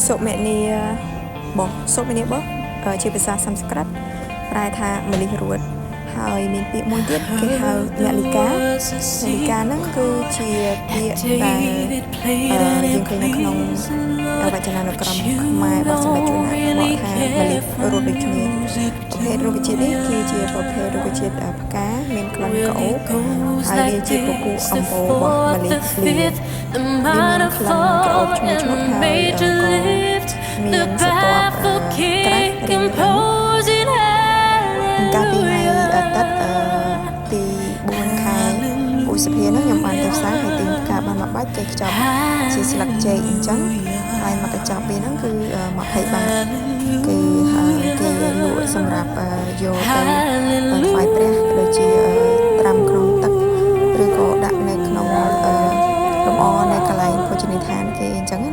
សុមេនីបោះសុមេនីបោះជាភាសាសំស្ក្រឹតប្រែថាម្លិះរួតហើយមានពាក្យមួយទៀតគេហៅនាឡិកាហ្នឹងគឺជាពាក្យដែលយើងឃើញនៅក្នុងវចនានុក្រមខ្មែររបស់សម្ដេចជួនណាតបកថាម្លិះរួតដូចគ្នាប្រភេទរុក្ខជាតិនេះគឺជាប្រភេទរុក្ខជាតិផ្កាមានក្លិនក្រអូបហើយវាជាពពុះអំបូររបស់ម្លិះលីវាមានក្លិនក្រអូបឈ្ងុយឆ្ងល់ហើយក៏មានស្រទាប់ក្រាស់រីងកាលពីថ្ងៃអាទិត្យទី4ខែឧសភាហ្នឹងខ្ញុំបានទៅផ្សារហើយទិញផ្កាបានមួយបាច់គេខ្ចប់ជាស្លឹកចេកអញ្ចឹងហើយមកកញ្ចប់វាហ្នឹងគឺ20 បាតគេលក់សម្រាប់យកទៅថ្វាយព្រះដូចជាត្រាំក្នុងទឹកឬក៏ដាក់នៅក្នុងលំអនៅកន្លែងភោជនីយដ្ឋានគេអញ្ចឹង